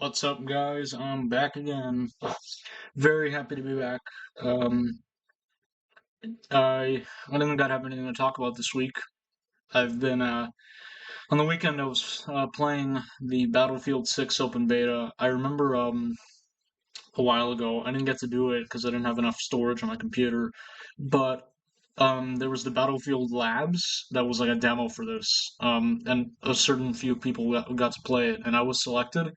What's up, guys? I'm back again. Very happy to be back. Um, I don't think I have anything to talk about this week. I've been on the weekend. I was playing the Battlefield 6 open beta. I remember a while ago. I didn't get to do it because I didn't have enough storage on my computer. But there was the Battlefield Labs that was like a demo for this. And a certain few people got to play it, and I was selected.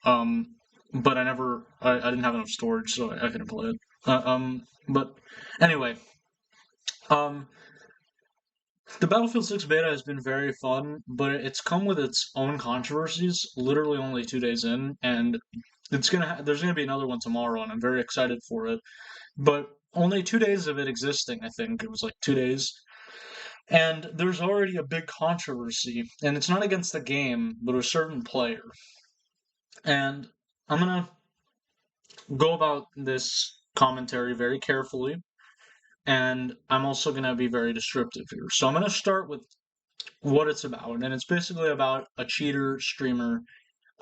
Um, but I didn't have enough storage, so I couldn't play it. But anyway, um, the Battlefield 6 beta has been very fun, but it's come with its own controversies. Literally only 2 days in, and there's gonna be another one tomorrow, and I'm very excited for it. But only 2 days of it existing, I think it was like 2 days, and there's already a big controversy, and it's not against the game, but a certain player. And I'm gonna go about this commentary very carefully, and I'm also going to be very descriptive here. So I'm going to start with what it's about, and it's basically about a cheater streamer,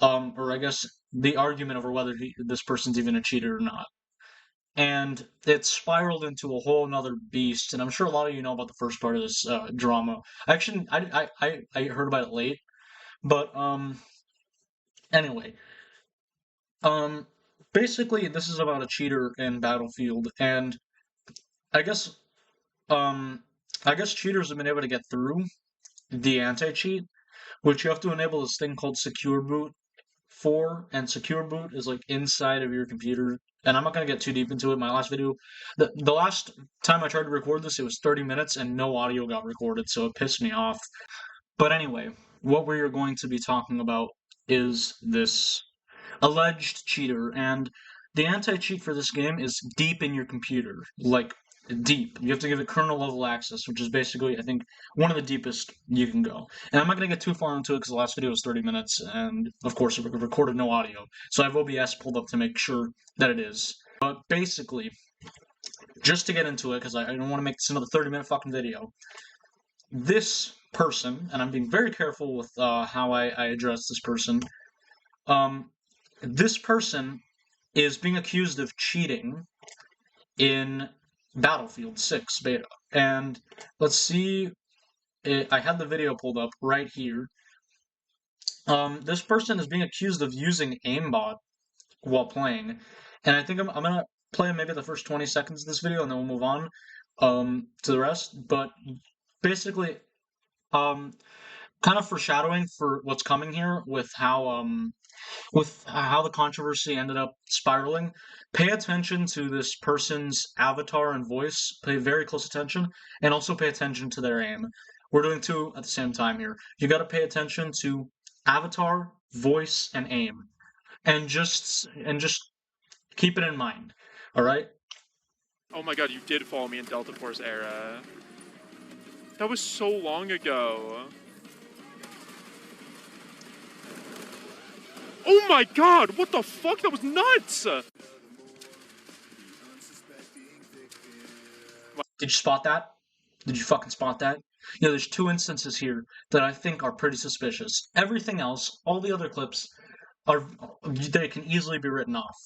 or I guess the argument over whether this person's even a cheater or not. And it spiraled into a whole nother beast, and I'm sure a lot of you know about the first part of this drama. Actually, I heard about it late, but anyway, um, basically this is about a cheater in Battlefield, and I guess Um, I guess cheaters have been able to get through the anti-cheat, which you have to enable this thing called Secure Boot for, and Secure Boot is like inside of your computer. And I'm not gonna get too deep into it. My last video, the last time I tried to record this, it was 30 minutes and no audio got recorded, so it pissed me off. But anyway, what we're going to be talking about is this alleged cheater, and the anti-cheat for this game is deep in your computer, like deep. You have to give it kernel level access, which is basically, I think, one of the deepest you can go. And I'm not going to get too far into it because the last video was 30 minutes, and of course, it recorded no audio. So I have OBS pulled up to make sure that it is. But basically, just to get into it, because I don't want to make this another 30-minute fucking video, this person, and I'm being very careful with how I address this person, um, this person is being accused of cheating in Battlefield 6 beta. And let's see, I had the video pulled up right here. This person is being accused of using aimbot while playing, and I think I'm gonna play maybe the first 20 seconds of this video, and then we'll move on to the rest. But basically, um, kind of foreshadowing for what's coming here with how the controversy ended up spiraling. Pay attention to this person's avatar and voice. Pay very close attention, and also pay attention to their aim. We're doing two at the same time here. You got to pay attention to avatar, voice, and aim, and just keep it in mind. All right. Oh my god, you did follow me in Delta Force era. That was so long ago. Oh my god, what the fuck? That was nuts! Did you spot that? Did you fucking spot that? You know, there's two instances here that I think are pretty suspicious. Everything else, all the other clips, they can easily be written off.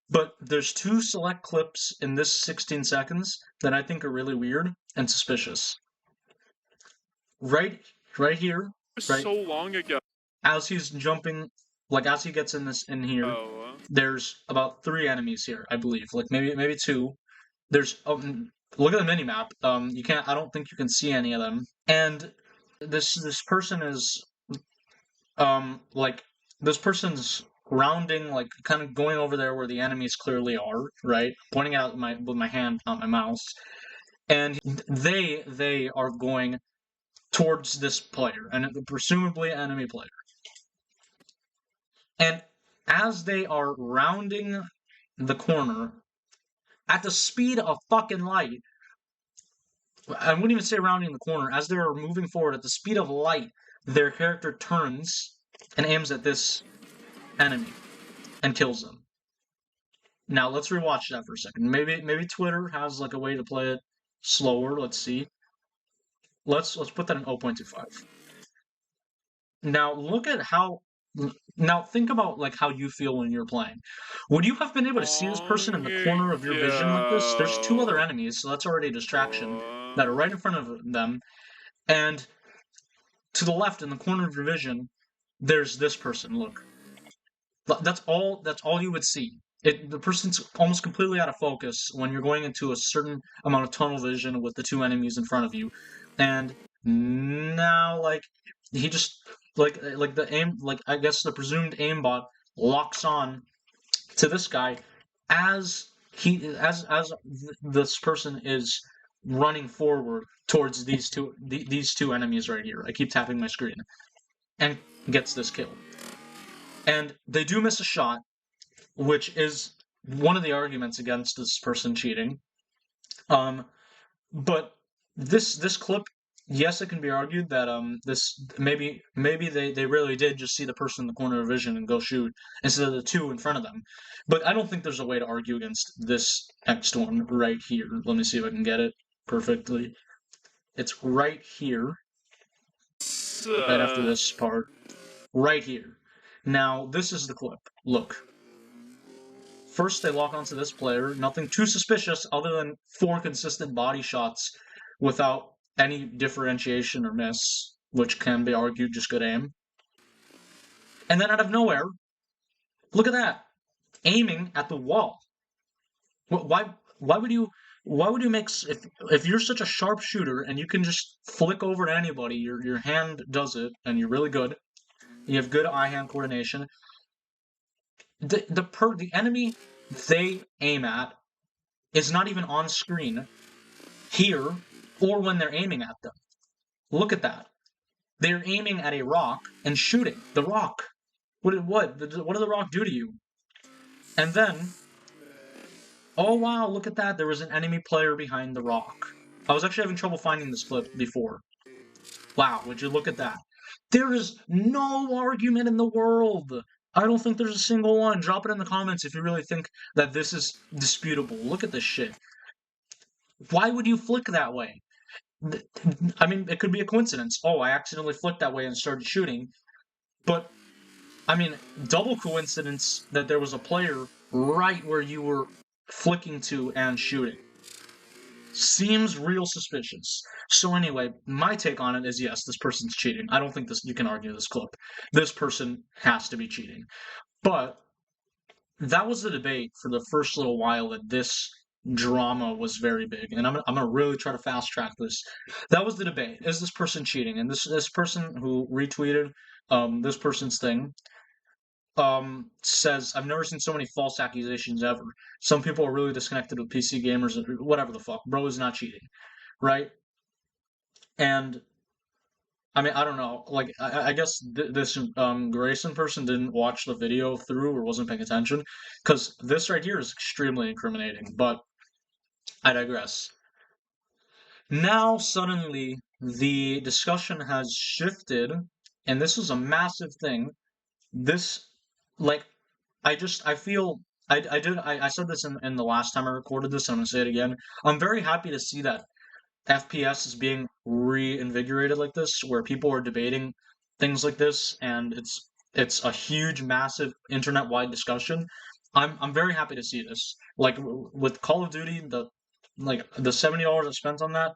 But there's two select clips in this 16 seconds that I think are really weird and suspicious. Right here, It was right so long ago. as he's jumping, like as he gets in here, Oh. there's about 3 enemies here, I believe. Like maybe 2. There's look at the mini map. You can't. I don't think you can see any of them. And this person is like this person's rounding, like kind of going over there where the enemies clearly are, right? Pointing out with my hand, not my mouse. And they are going towards this player, and presumably enemy player. And as they are rounding the corner at the speed of fucking light, I wouldn't even say rounding the corner, as they're moving forward at the speed of light, their character turns and aims at this enemy and kills them. Now let's rewatch that for a second. Maybe Twitter has like a way to play it slower. Let's see. Let's put that in 0.25. Now look at how Now think about like how you feel when you're playing. Would you have been able to see this person in the corner of your vision like this? There's two other enemies, so that's already a distraction that are right in front of them. And to the left in the corner of your vision, there's this person. Look. That's all you would see. The person's almost completely out of focus when you're going into a certain amount of tunnel vision with the two enemies in front of you. And now like he just like the aim like I guess the presumed aimbot locks on to this guy as this person is running forward towards these two enemies right here. I keep tapping my screen and gets this kill. And they do miss a shot, which is one of the arguments against this person cheating. But this clip, yes, it can be argued that this maybe they really did just see the person in the corner of vision and go shoot instead of the two in front of them. But I don't think there's a way to argue against this next one right here. Let me see if I can get it perfectly. It's right here, right after this part, right here. Now, this is the clip. Look. First, they lock onto this player. Nothing too suspicious other than 4 consistent body shots without any differentiation or miss, which can be argued just good aim. And then out of nowhere, look at that. Aiming at the wall. Why would you make if you're such a sharp shooter and you can just flick over to anybody, your hand does it and you're really good. You have good eye-hand coordination. The enemy they aim at is not even on screen here or when they're aiming at them. Look at that. They're aiming at a rock and shooting the rock. What did the rock do to you? And then, oh wow, look at that. There was an enemy player behind the rock. I was actually having trouble finding this clip before. Wow, would you look at that? There is no argument in the world. I don't think there's a single one. Drop it in the comments if you really think that this is disputable. Look at this shit. Why would you flick that way? I mean, it could be a coincidence. Oh, I accidentally flicked that way and started shooting. But, I mean, double coincidence that there was a player right where you were flicking to and shooting. Seems real suspicious. So anyway, my take on it is yes, this person's cheating. I don't think you can argue this clip. This person has to be cheating. But that was the debate for the first little while that this drama was very big, and I'm gonna really try to fast track this. That was the debate: is this person cheating? And this person who retweeted this person's thing says, "I've never seen so many false accusations ever. Some people are really disconnected with PC gamers, or whatever the fuck. Bro is not cheating, right?" And I mean, I don't know. Like, I guess this Grayson person didn't watch the video through or wasn't paying attention, because this right here is extremely incriminating. But I digress. Now, suddenly, the discussion has shifted, and this is a massive thing. This, like, I feel, I said this in the last time I recorded this, and I'm gonna say it again. I'm very happy to see that FPS is being reinvigorated like this, where people are debating things like this, and it's a huge, massive internet-wide discussion. I'm very happy to see this. Like with Call of Duty, the $70 I spent on that,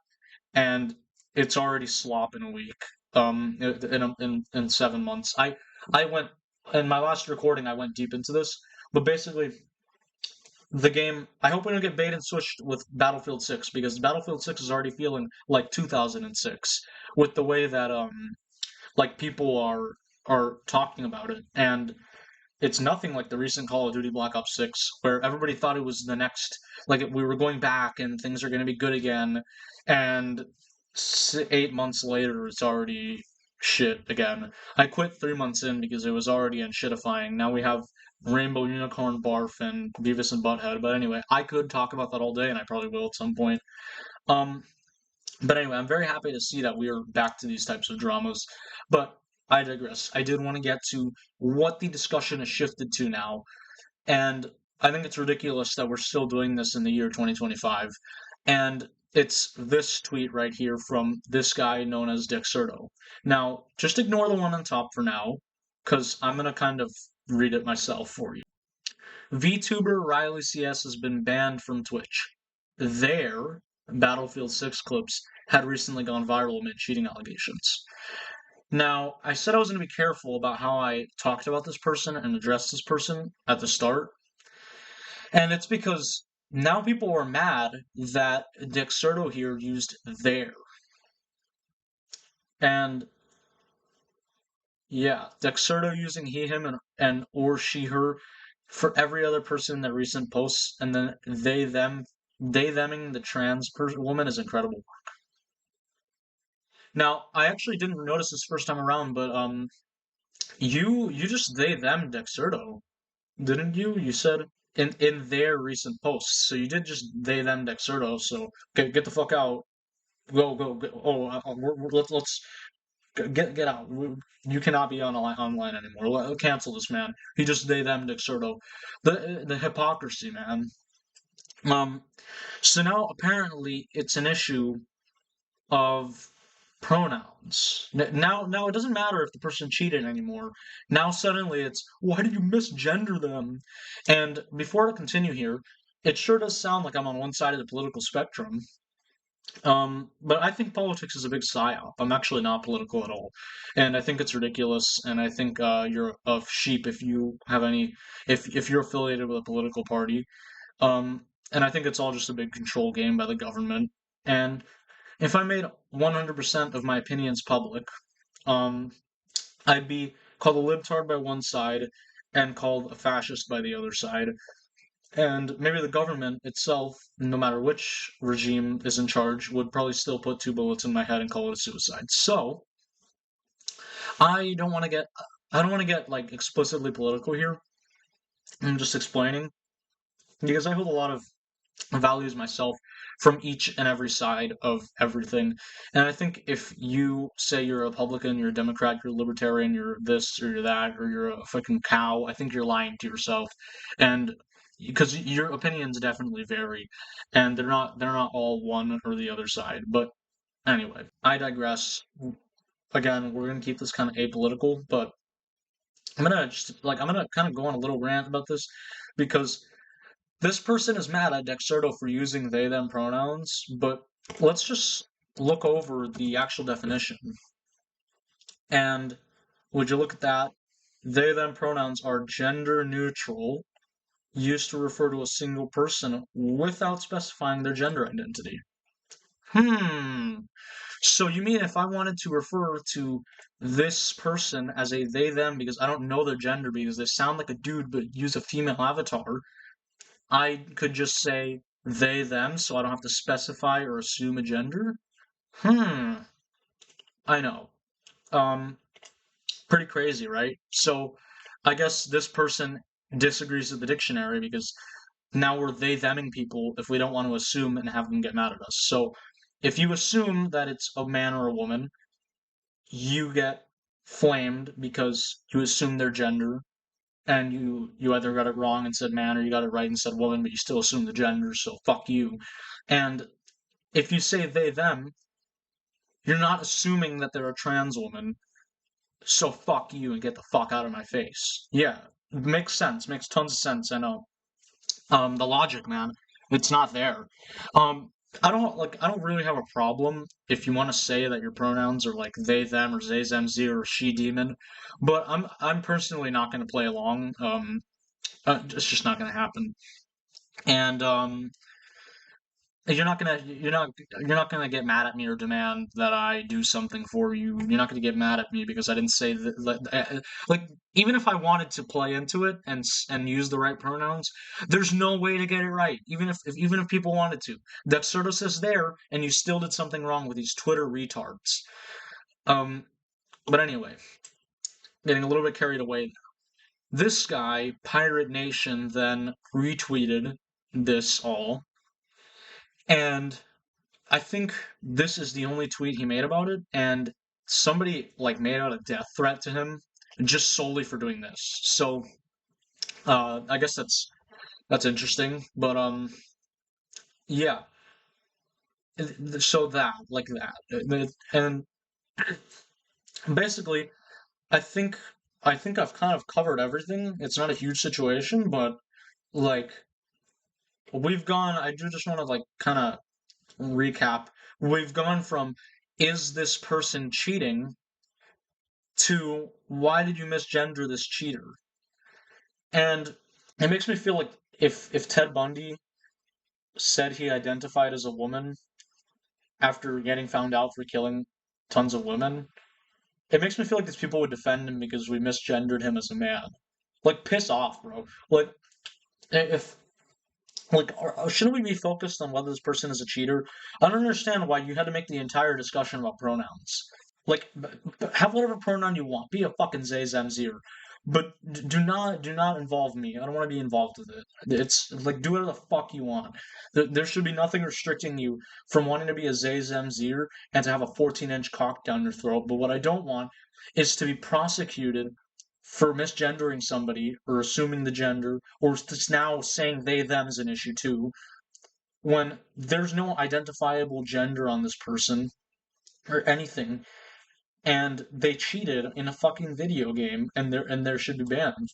and it's already slop in a week. In 7 months, I went in my last recording. I went deep into this, but basically, the game. I hope we don't get bait and switched with Battlefield 6 because Battlefield 6 is already feeling like 2006 with the way that like people are talking about it, and it's nothing like the recent Call of Duty Black Ops 6, where everybody thought it was the next, like we were going back and things are going to be good again, and 8 months later, it's already shit again. I quit 3 months in because it was already unshitifying. Now we have Rainbow Unicorn Barf and Beavis and Butthead, but anyway, I could talk about that all day, and I probably will at some point. But anyway, I'm very happy to see that we are back to these types of dramas, but I digress. I did want to get to what the discussion has shifted to now, and I think it's ridiculous that we're still doing this in the year 2025, and it's this tweet right here from this guy known as Dexerto. Now, just ignore the one on top for now. because I'm gonna kind of read it myself for you. VTuber Riley CS has been banned from Twitch. Their Battlefield 6 clips had recently gone viral amid cheating allegations. Now, I said I was going to be careful about how I talked about this person and addressed this person at the start, and it's because now people are mad that Dexerto here used their. And yeah, Dexerto using he, him, and or she, her for every other person in the recent posts, and then they, theming the trans woman is incredible. Now, I actually didn't notice this first time around, but you just they, them Dexerto, didn't you? You said in their recent posts, so you did just they, them Dexerto. So get the fuck out, go. Oh, let's get out. You cannot be on online anymore. Cancel this man. He just they, them Dexerto. The hypocrisy, man. Um, so now apparently it's an issue of pronouns. Now it doesn't matter if the person cheated anymore. Now suddenly it's why did you misgender them? And before I continue here, it sure does sound like I'm on one side of the political spectrum. But I think politics is a big psyop. I'm actually not political at all, and I think it's ridiculous. And I think you're a sheep if you have any, if you're affiliated with a political party. And I think it's all just a big control game by the government. And if I made 100% of my opinions public, um, I'd be called a libtard by one side and called a fascist by the other side. And maybe the government itself, no matter which regime is in charge, would probably still put two bullets in my head and call it a suicide. So I don't want to get I don't want to get like explicitly political here. I'm just explaining because I hold a lot of values myself from each and every side of everything. And I think if you say you're a Republican, you're a Democrat, you're a Libertarian, you're this or you're that, or you're a fucking cow, I think you're lying to yourself. And because your opinions definitely vary, and they're not all one or the other side. But anyway, I digress. Again, we're gonna keep this kind of apolitical, but I'm gonna kind of go on a little rant about this because this person is mad at Dexerto for using they them pronouns, but let's just look over the actual definition. And would you look at that? They them pronouns are gender neutral, used to refer to a single person without specifying their gender identity. So you mean if I wanted to refer to this person as a they them because I don't know their gender because they sound like a dude but use a female avatar, I could just say they, them, so I don't have to specify or assume a gender? I know. Um, Pretty crazy, right? So I guess this person disagrees with the dictionary because now we're they, theming people if we don't want to assume and have them get mad at us. So if you assume that it's a man or a woman, you get flamed because you assume their gender and you either got it wrong and said man or you got it right and said woman, but you still assume the gender, so fuck you. And if you say they them, you're not assuming that they're a trans woman, so fuck you and get the fuck out of my face. Yeah, makes sense, makes tons of sense. I know. The logic, man, it's not there. Um, I don't really have a problem if you want to say that your pronouns are like they them or they them z or she demon, but I'm personally not going to play along. It's just not going to happen. And you're not gonna get mad at me or demand that I do something for you. You're not gonna get mad at me because I didn't say that. Like even if I wanted to play into it and use the right pronouns, there's no way to get it right. Even if people wanted to, Dexerto says there, and you still did something wrong with these Twitter retards. But anyway, getting a little bit carried away. This guy, Pirate Nation, then retweeted this all, and I think this is the only tweet he made about it, and somebody like made out a death threat to him just solely for doing this. So I guess that's interesting, but yeah. So that like that, and basically, I think I think I've kind of covered everything. It's not a huge situation, but like we've gone. I do just want to like kind of recap. We've gone from is this person cheating to why did you misgender this cheater? And it makes me feel like if Ted Bundy said he identified as a woman after getting found out for killing tons of women, it makes me feel like these people would defend him because we misgendered him as a man. Like, piss off, bro. Like, if like, shouldn't we be focused on whether this person is a cheater? I don't understand why you had to make the entire discussion about pronouns. Like, have whatever pronoun you want. Be a fucking Zay Zemzir. But do not involve me. I don't want to be involved with it. It's like do whatever the fuck you want. There should be nothing restricting you from wanting to be a Zay Zemzir and to have a 14-inch cock down your throat. But what I don't want is to be prosecuted for misgendering somebody or assuming the gender or just now saying they them is an issue too when there's no identifiable gender on this person or anything and they cheated in a fucking video game and there should be banned,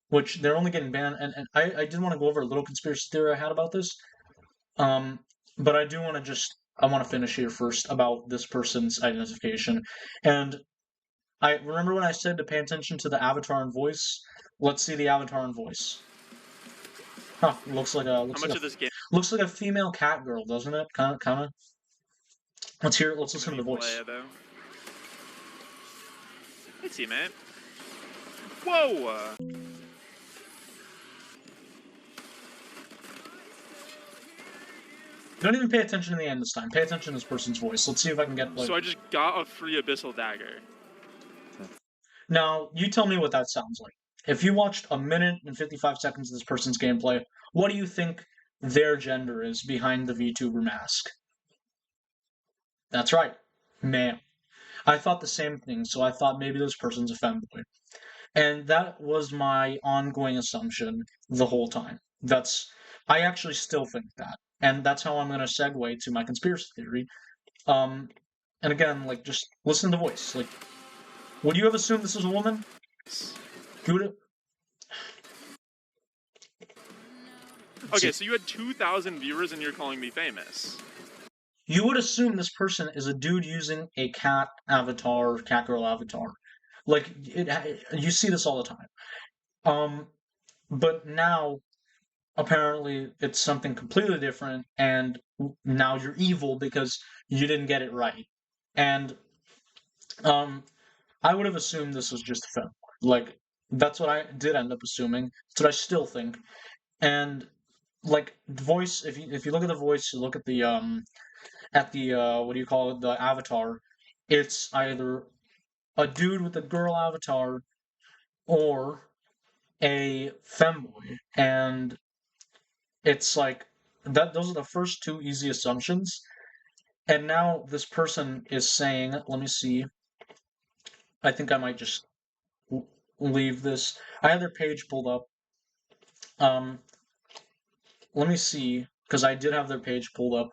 which they're only getting banned. And I did want to go over a little conspiracy theory I had about this, um but I do want to just I want to finish here first about this person's identification. And I remember when I said to pay attention to the avatar and voice. Let's see the avatar and voice. Huh, How much of this game looks like a female cat girl, doesn't it? Kind of. Let's hear it. Let's do listen to we the voice. play, though? Hey, teammate. Whoa! Don't even pay attention to the end this time. Pay attention to this person's voice. Let's see if I can get like. So I just got a free Abyssal Dagger. Now you tell me what that sounds like. If you watched a minute and 55 seconds of this person's gameplay, what do you think their gender is behind the VTuber mask? That's right, male. I thought the same thing, so I thought maybe this person's a femboy. And that was my ongoing assumption the whole time. I actually still think that. And that's how I'm going to segue to my conspiracy theory. Um, and again, like, just listen to the voice. Like, would you have assumed this was a woman? You would have. Okay, so you had 2,000 viewers and you're calling me famous. You would assume this person is a dude using a cat avatar, cat girl avatar. Like, you see this all the time. But now apparently it's something completely different, and now you're evil because you didn't get it right. And I would have assumed this was just a film. Like, that's what I did end up assuming. That's what I still think. And like voice, if you look at the voice, you look at the what do you call it, the avatar, it's either a dude with a girl avatar or a femboy. And it's like that those are the first two easy assumptions. And now this person is saying, let me see. I think I might just leave this. I have their page pulled up. Let me see, because I did have their page pulled up.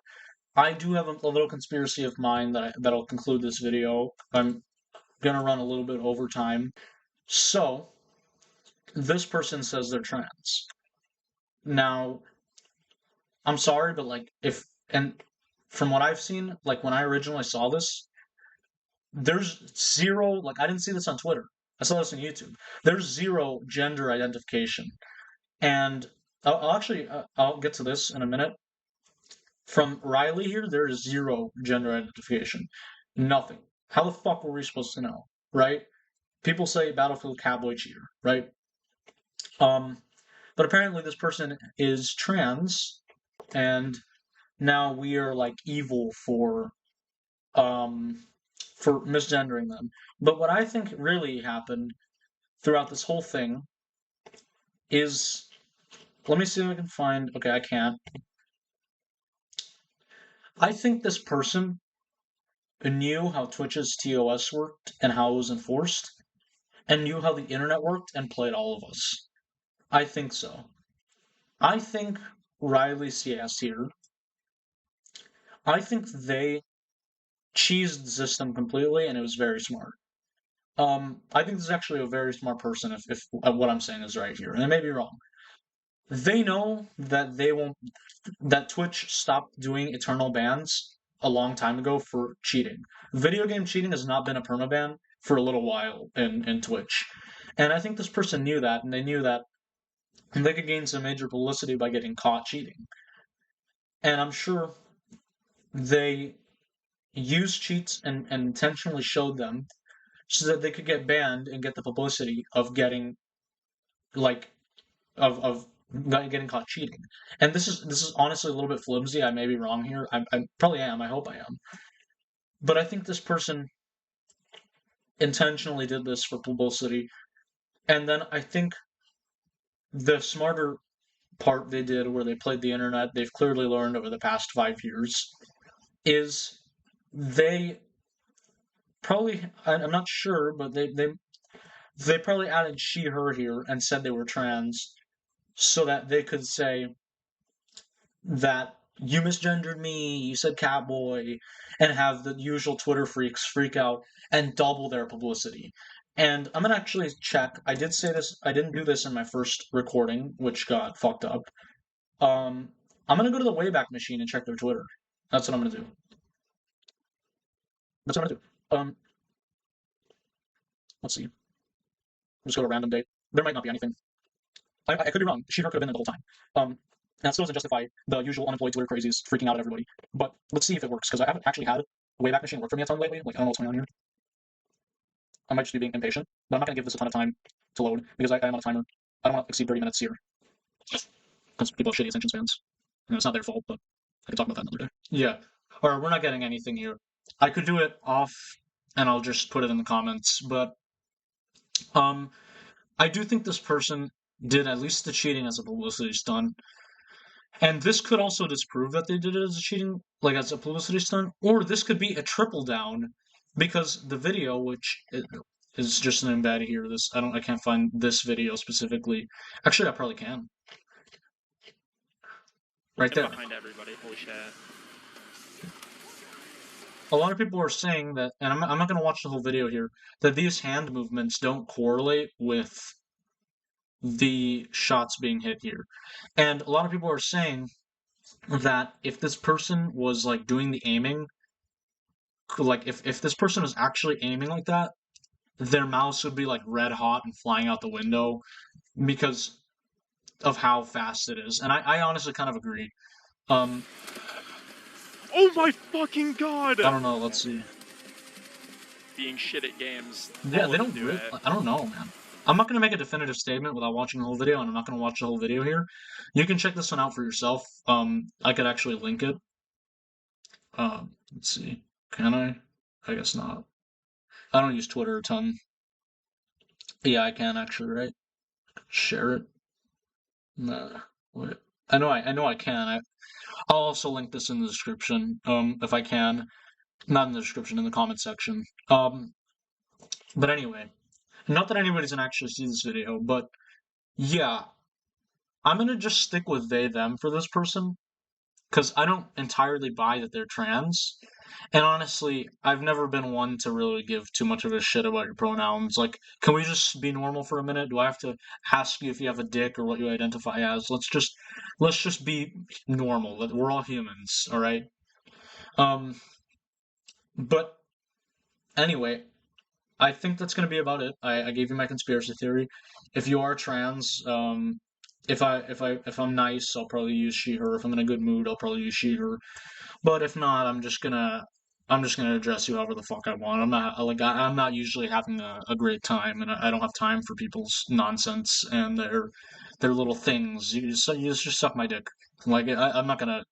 I do have a little conspiracy of mine that'll conclude this video. I'm gonna run a little bit over time. So, this person says they're trans. Now, I'm sorry, but like and from what I've seen, like when I originally saw this, there's zero, like I didn't see this on Twitter. I saw this on YouTube. There's zero gender identification. And I'll actually I'll get to this in a minute. From Riley here, there is zero gender identification. Nothing. How the fuck were we supposed to know, right? People say Battlefield Cowboy Cheater, right? But apparently this person is trans, and now we are like evil for misgendering them. But what I think really happened throughout this whole thing is, let me see if I can find. Okay, I can't. I think this person knew how Twitch's TOS worked and how it was enforced, and knew how the internet worked and played all of us. I think so. I think Riley CS here. I think they cheesed the system completely, and it was very smart. I think this is actually a very smart person if what I'm saying is right here, and I may be wrong. They know that they won't that Twitch stopped doing eternal bans a long time ago for cheating. Video game cheating has not been a permaban for a little while in Twitch. And I think this person knew that, and they knew that they could gain some major publicity by getting caught cheating. And I'm sure they used cheats and intentionally showed them so that they could get banned and get the publicity of getting like of not getting caught cheating. And this is honestly a little bit flimsy. I may be wrong here. I probably am. I hope I am. But I think this person intentionally did this for publicity. And then I think the smarter part they did, where they played the internet, they've clearly learned over the past 5 years, is they probably, I'm not sure, but they probably added she, her here and said they were trans so that they could say that you misgendered me, you said catboy, and have the usual Twitter freaks freak out and double their publicity. And I'm gonna actually check. I did say this. I didn't do this in my first recording, which got fucked up. I'm gonna go to the Wayback Machine and check their Twitter. That's what I'm gonna do. That's what I'm gonna do. Let's see. Just go to a random date. There might not be anything. I could be wrong. She, her could have been there the whole time. And that still doesn't justify the usual unemployed Twitter crazies freaking out at everybody. But let's see if it works, because I haven't actually had a Wayback Machine work for me a ton lately. Like, I don't know what's going on here. I might just be being impatient, but I'm not going to give this a ton of time to load, because I am on a timer. I don't want to exceed 30 minutes here, because people have shitty attention spans. And it's not their fault, but I can talk about that another day. Yeah. Or we're not getting anything here. I could do it off, and I'll just put it in the comments, but I do think this person did at least the cheating as a publicity stunt. And this could also disprove that they did it as a cheating, like as a publicity stunt, or this could be a triple down, because the video, which is just an embed here, I can't find this video specifically. Actually, I probably can. Right there. Behind everybody. Holy shit. A lot of people are saying that, and I'm not going to watch the whole video here, that these hand movements don't correlate with the shots being hit here. And a lot of people are saying that if this person was like doing the aiming, like if this person was actually aiming like that, their mouse would be like red hot and flying out the window because of how fast it is. And I honestly kind of agree. Oh my fucking god! I don't know, let's see. Being shit at games. Yeah, they don't do it. I don't know, man. I'm not going to make a definitive statement without watching the whole video, and I'm not going to watch the whole video here. You can check this one out for yourself. I could actually link it. Let's see. Can I? I guess not. I don't use Twitter a ton. Yeah, I can actually, right? Share it. Nah, wait. I know I can. I'll also link this in the description, if I can. Not in the description, in the comment section. But anyway, not that anybody's gonna actually see this video, but yeah, I'm gonna just stick with they, them for this person, because I don't entirely buy that they're trans. And honestly, I've never been one to really give too much of a shit about your pronouns. Like, can we just be normal for a minute? Do I have to ask you if you have a dick or what you identify as? Let's just be normal. We're all humans, all right? But anyway, I think that's gonna be about it. I gave you my conspiracy theory. If you are trans, if I'm nice, I'll probably use she, her. If I'm in a good mood, I'll probably use she, her. But if not, I'm just gonna address you however the fuck I want. I'm not usually having a great time, and I don't have time for people's nonsense and their little things. You just suck my dick. Like I'm not gonna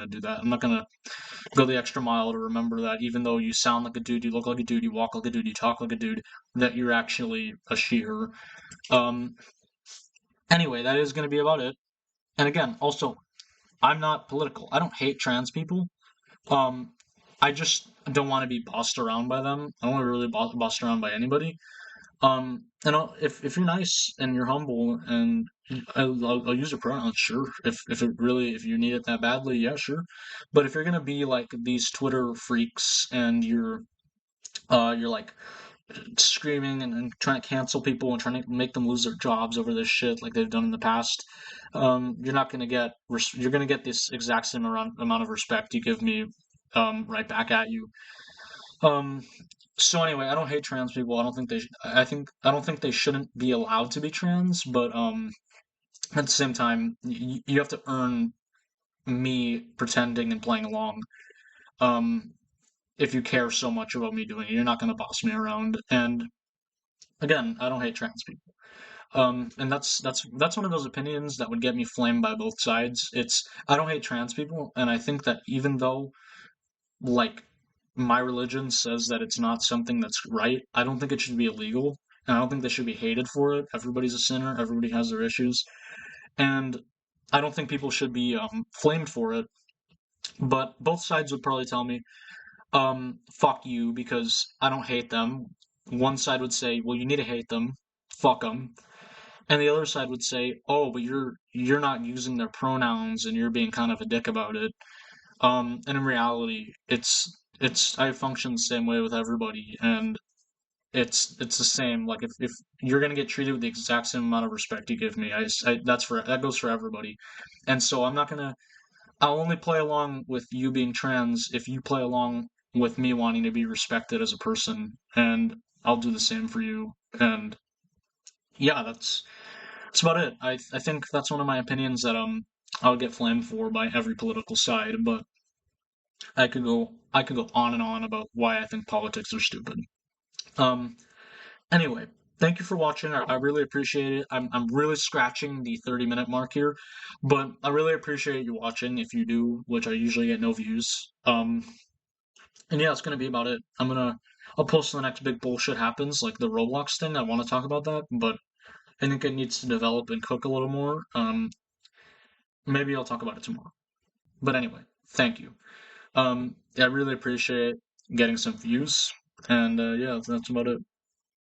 do that. I'm not gonna go the extra mile to remember that even though you sound like a dude, you look like a dude, you walk like a dude, you talk like a dude, that you're actually a she, her. Anyway, that is gonna be about it. And again, also, I'm not political. I don't hate trans people. I just don't want to be bossed around by them. I don't want to really bossed around by anybody. And if you're nice and you're humble and I'll use your pronouns, sure. If you need it that badly, yeah, sure. But if you're gonna be like these Twitter freaks and you're like screaming and trying to cancel people and trying to make them lose their jobs over this shit like they've done in the past, you're not gonna get you're gonna get this exact same amount of respect you give me right back at you. Um, so anyway, I don't hate trans people. I don't think they. I don't think they shouldn't be allowed to be trans. But at the same time, you have to earn me pretending and playing along. Um, if you care so much about me doing it, you're not gonna boss me around. And again, I don't hate trans people. And that's one of those opinions that would get me flamed by both sides. It's I don't hate trans people, and I think that even though like my religion says that it's not something that's right, I don't think it should be illegal, and I don't think they should be hated for it. Everybody's a sinner. Everybody has their issues, and I don't think people should be flamed for it. But both sides would probably tell me, fuck you because I don't hate them. One side would say, well, you need to hate them, fuck them. And the other side would say, "Oh, but you're not using their pronouns and you're being kind of a dick about it." And in reality, it's I function the same way with everybody, and it's the same. Like if you're gonna get treated with the exact same amount of respect you give me, that goes for everybody. And so I'm not gonna. I'll only play along with you being trans if you play along with me wanting to be respected as a person, and I'll do the same for you. And yeah, that's about it. I think that's one of my opinions that I would get flamed for by every political side, but I could go on and on about why I think politics are stupid. Um anyway, thank you for watching. I really appreciate it. I'm really scratching the 30-minute mark here, but I really appreciate you watching if you do, which I usually get no views. And yeah, that's gonna be about it. I'll post when the next big bullshit happens, like the Roblox thing. I want to talk about that, but I think it needs to develop and cook a little more. Maybe I'll talk about it tomorrow. But anyway, thank you. I really appreciate getting some views, and yeah, that's about it.